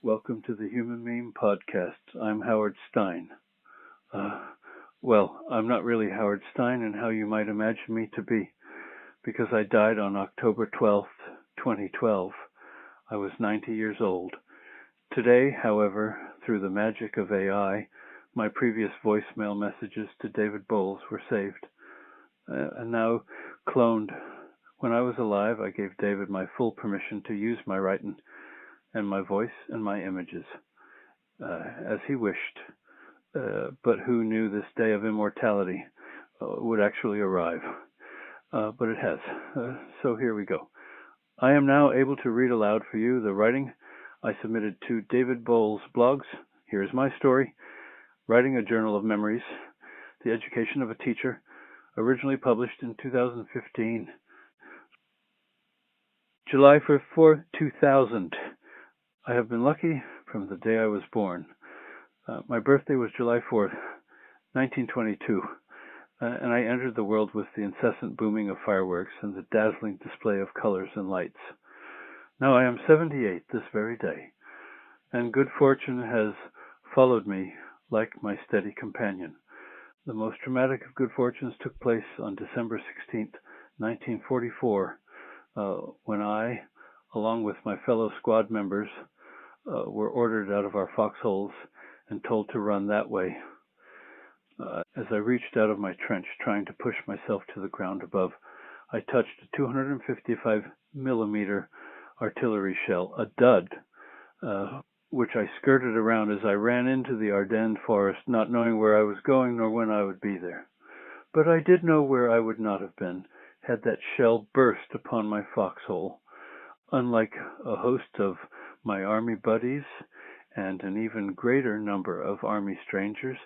Welcome to the Human Meme Podcast. I'm Howard Stein. Well, I'm not really Howard Stein in how you might imagine me to be, because I died on October 12th, 2012. I was 90 years old. Today, however, through the magic of AI, my previous voicemail messages to David Boles were saved and now cloned. When I was alive, I gave David my full permission to use my writing and my voice and my images as he wished. But who knew this day of immortality would actually arrive? But it has. So here we go. I am now able to read aloud for you the writing I submitted to David Boles' blogs. Here's my story. Writing a Journal of Memories, The Education of a Teacher, originally published in 2015. July 4, 2000. I have been lucky from the day I was born. My birthday was July 4th, 1922, and I entered the world with the incessant booming of fireworks and the dazzling display of colors and lights. Now I am 78 this very day, and good fortune has followed me like my steady companion. The most dramatic of good fortunes took place on December 16th, 1944, when I, along with my fellow squad members, were ordered out of our foxholes and told to run that way. As I reached out of my trench, trying to push myself to the ground above, I touched a 255 millimeter artillery shell, a dud, which I skirted around as I ran into the Ardennes forest, not knowing where I was going nor when I would be there. But I did know where I would not have been had that shell burst upon my foxhole. Unlike a host of my army buddies and an even greater number of army strangers,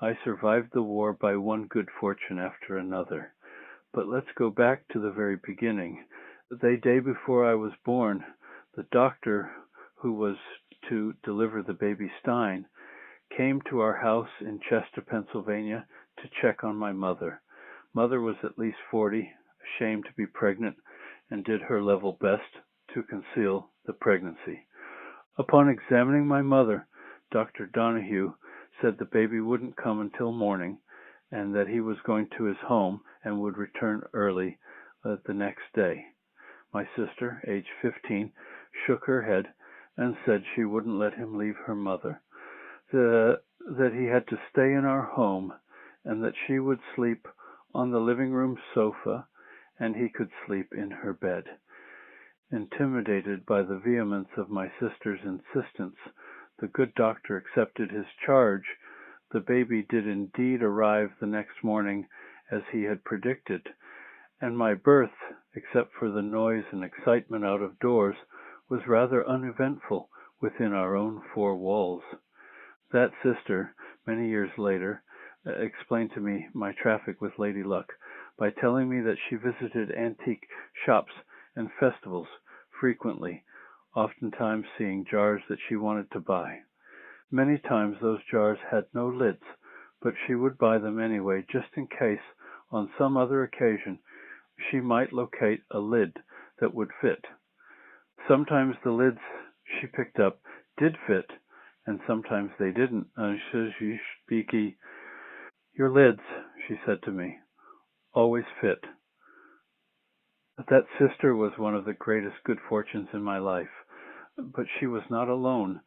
I survived the war by one good fortune after another. But let's go back to the very beginning. The day before I was born, the doctor who was to deliver the baby Stein came to our house in Chester, Pennsylvania, to check on my mother. Mother was at least 40, ashamed to be pregnant, and did her level best to conceal the pregnancy. Upon examining my mother, Dr. Donahue said the baby wouldn't come until morning, and that he was going to his home and would return early the next day. My sister, age 15, shook her head and said she wouldn't let him leave her mother, that he had to stay in our home, and that she would sleep on the living room sofa and he could sleep in her bed. Intimidated by the vehemence of my sister's insistence, the good doctor accepted his charge. The baby did indeed arrive the next morning as he had predicted, and my birth, except for the noise and excitement out of doors, was rather uneventful within our own four walls. That sister, many years later, explained to me my traffic with Lady Luck by telling me that she visited antique shops and festivals frequently, oftentimes seeing jars that she wanted to buy. Many times those jars had no lids, but she would buy them anyway, just in case, on some other occasion, she might locate a lid that would fit. Sometimes the lids she picked up did fit, and sometimes they didn't. Your lids, she said to me, always fit. That sister was one of the greatest good fortunes in my life, but she was not alone.